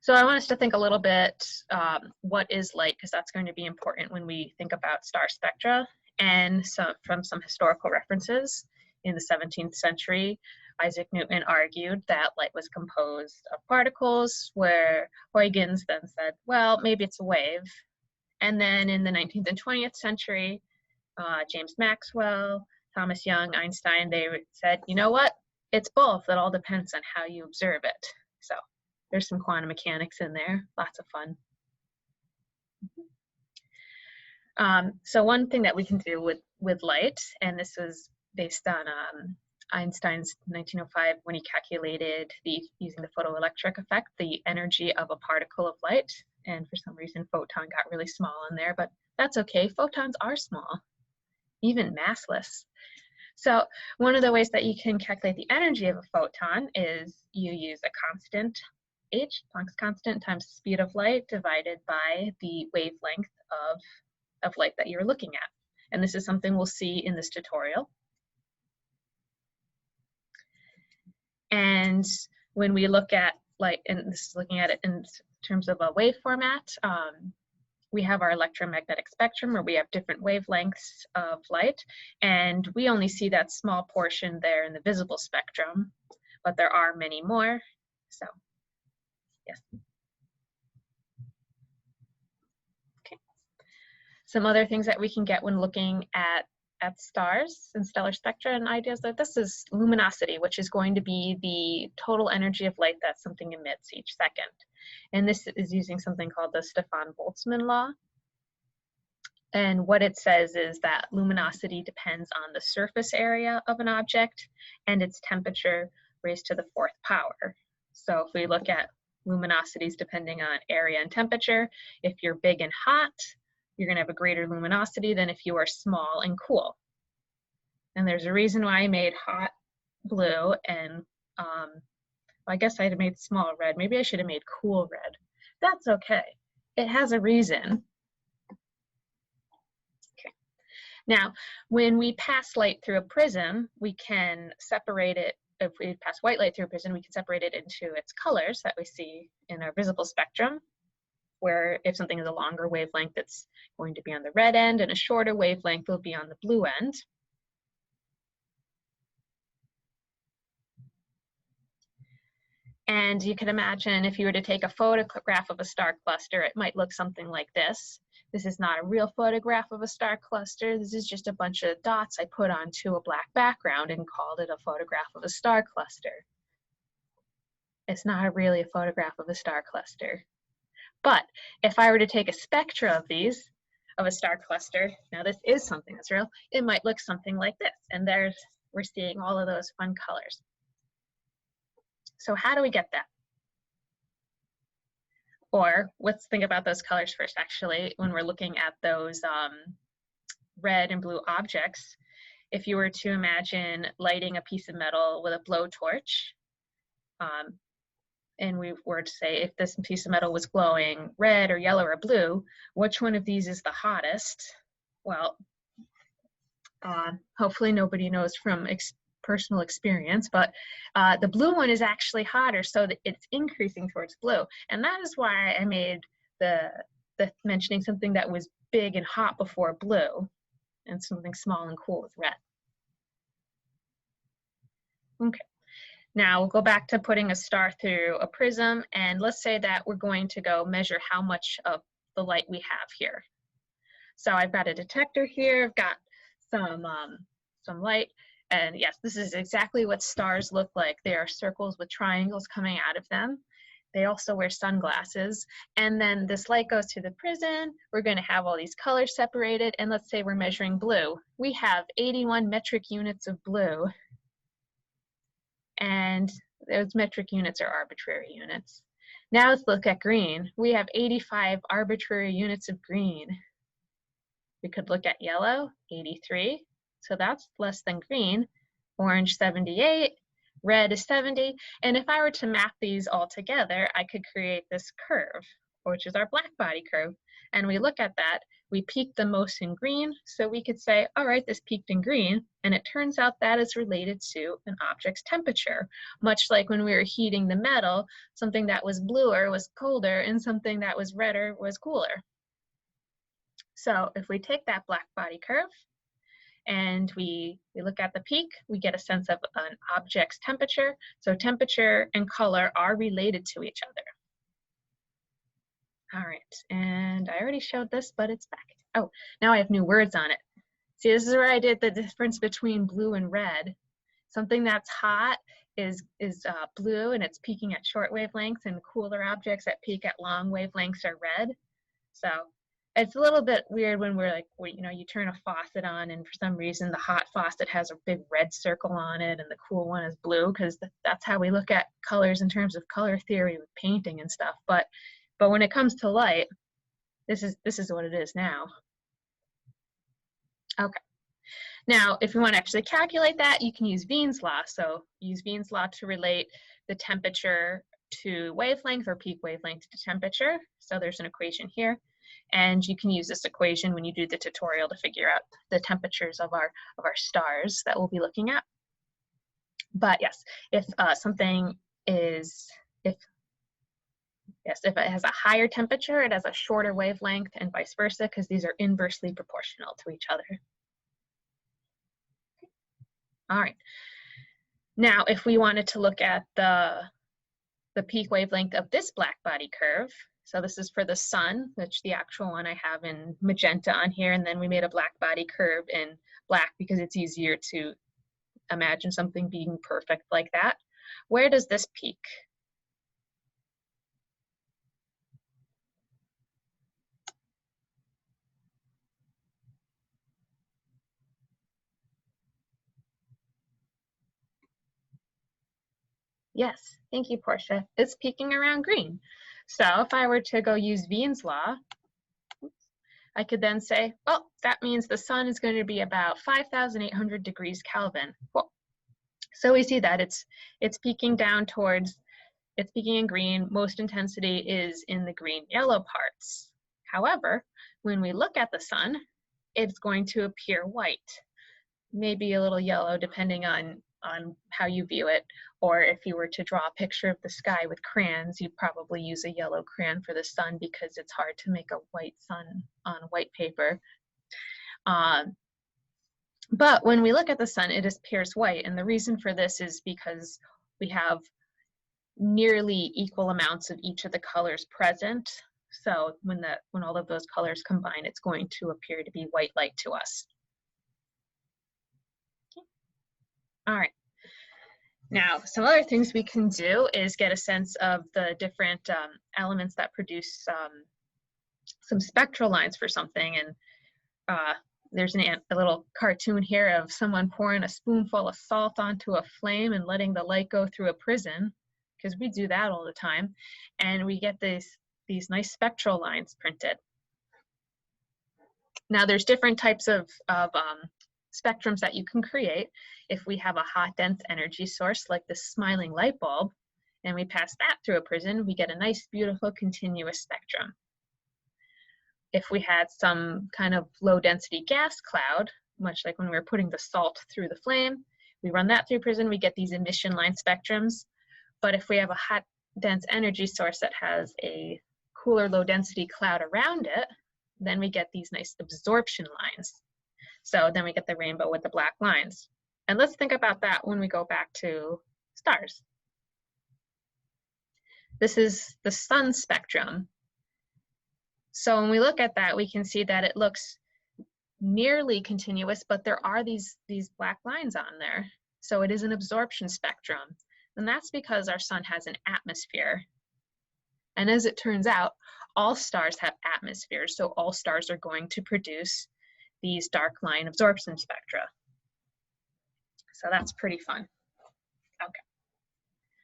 So I want us to think a little bit, what is light, because that's going to be important when we think about star spectra. And so from some historical references, in the 17th century, Isaac Newton argued that light was composed of particles, where Huygens then said, well, maybe it's a wave. And then in the 19th and 20th century, James Maxwell, Thomas Young, Einstein, they said, you know what? It's both. It all depends on how you observe it. So there's some quantum mechanics in there. Lots of fun. So one thing that we can do with light, and this was based on Einstein's 1905 when he calculated using the photoelectric effect, the energy of a particle of light. And for some reason, photon got really small in there, but that's okay. Photons are small, even massless. So one of the ways that you can calculate the energy of a photon is you use a constant, h, Planck's constant, times the speed of light divided by the wavelength of light that you're looking at. And this is something we'll see in this tutorial. And when we look at light, and this is looking at it in terms of a wave format, we have our electromagnetic spectrum where we have different wavelengths of light, and we only see that small portion there in the visible spectrum, but there are many more. So, yes. Okay. Some other things that we can get when looking at stars and stellar spectra and ideas that this is luminosity, which is going to be the total energy of light that something emits each second. And this is using something called the Stefan-Boltzmann law. And what it says is that luminosity depends on the surface area of an object and its temperature raised to the 4th power. So if we look at luminosities depending on area and temperature, if you're big and hot, you're going to have a greater luminosity than if you are small and cool. And there's a reason why I made hot blue and I guess I'd have made small red. Maybe I should have made cool red. That's okay. It has a reason. Okay. Now, when we pass light through a prism, we can separate it. If we pass white light through a prism, we can separate it into its colors that we see in our visible spectrum, where if something is a longer wavelength, it's going to be on the red end, and a shorter wavelength will be on the blue end. And you can imagine if you were to take a photograph of a star cluster, it might look something like this. This is not a real photograph of a star cluster. This is just a bunch of dots I put onto a black background and called it a photograph of a star cluster. It's not really a photograph of a star cluster. But if I were to take a spectra of these, of a star cluster, now this is something that's real, it might look something like this. And we're seeing all of those fun colors. So how do we get that? Or let's think about those colors first, actually, when we're looking at those red and blue objects. If you were to imagine lighting a piece of metal with a blowtorch, and we were to say if this piece of metal was glowing red or yellow or blue, which one of these is the hottest? Well, hopefully nobody knows from personal experience, but the blue one is actually hotter, so that it's increasing towards blue. And that is why I made the mentioning something that was big and hot before blue, and something small and cool with red. Okay. Now we'll go back to putting a star through a prism, and let's say that we're going to go measure how much of the light we have here. So I've got a detector here, I've got some light, and yes, this is exactly what stars look like. They are circles with triangles coming out of them. They also wear sunglasses, and then this light goes to the prism. We're going to have all these colors separated, and let's say we're measuring blue. We have 81 metric units of blue. And those metric units are arbitrary units. Now let's look at green. We have 85 arbitrary units of green. We could look at yellow, 83. So that's less than green. Orange, 78. Red is 70. And if I were to map these all together, I could create this curve, which is our Blackbody curve. And we look at that, we peaked the most in green, so we could say, all right, this peaked in green, and it turns out that is related to an object's temperature. Much like when we were heating the metal, something that was bluer was colder, and something that was redder was cooler. So if we take that Blackbody curve, and we look at the peak, we get a sense of an object's temperature. So temperature and color are related to each other. All right, and I already showed this, but it's back. Oh, now I have new words on it. See, this is where I did the difference between blue and red. Something that's hot is blue, and it's peaking at short wavelengths, and cooler objects that peak at long wavelengths are red. So it's a little bit weird when we're like, you know, you turn a faucet on and for some reason the hot faucet has a big red circle on it and the cool one is blue, because that's how we look at colors in terms of color theory with painting and stuff. But when it comes to light, this is what it is now. Okay. Now, if you want to actually calculate that, you can use Wien's law. So use Wien's law to relate the temperature to wavelength, or peak wavelength to temperature. So there's an equation here. And you can use this equation when you do the tutorial to figure out the temperatures of our stars that we'll be looking at. But yes, if if it has a higher temperature, it has a shorter wavelength, and vice versa, because these are inversely proportional to each other. All right. Now, if we wanted to look at the peak wavelength of this Blackbody curve, so this is for the sun, which the actual one I have in magenta on here, and then we made a Blackbody curve in black because it's easier to imagine something being perfect like that. Where does this peak? Yes, thank you, Portia. It's peaking around green. So if I were to go use Wien's law, I could then say, well, that means the sun is going to be about 5,800 degrees Kelvin. Cool. So we see that it's peaking down towards, it's peaking in green. Most intensity is in the green-yellow parts. However, when we look at the sun, it's going to appear white, maybe a little yellow depending on how you view it. Or if you were to draw a picture of the sky with crayons, you'd probably use a yellow crayon for the sun because it's hard to make a white sun on white paper. But when we look at the sun, it appears white. And the reason for this is because we have nearly equal amounts of each of the colors present. So when all of those colors combine, it's going to appear to be white light to us. Okay. All right. Now, some other things we can do is get a sense of the different elements that produce some spectral lines for something. And there's a little cartoon here of someone pouring a spoonful of salt onto a flame and letting the light go through a prism, because we do that all the time. And we get these nice spectral lines printed. Now, there's different types of spectrums that you can create. If we have a hot, dense energy source like this smiling light bulb, and we pass that through a prism, we get a nice, beautiful, continuous spectrum. If we had some kind of low-density gas cloud, much like when we were putting the salt through the flame, we run that through prism, we get these emission line spectrums. But if we have a hot, dense energy source that has a cooler, low-density cloud around it, then we get these nice absorption lines. So then we get the rainbow with the black lines. And let's think about that when we go back to stars. This is the sun spectrum. So when we look at that, we can see that it looks nearly continuous, but there are these black lines on there. So it is an absorption spectrum. And that's because our sun has an atmosphere. And as it turns out, all stars have atmospheres. So all stars are going to produce these dark line absorption spectra. So that's pretty fun.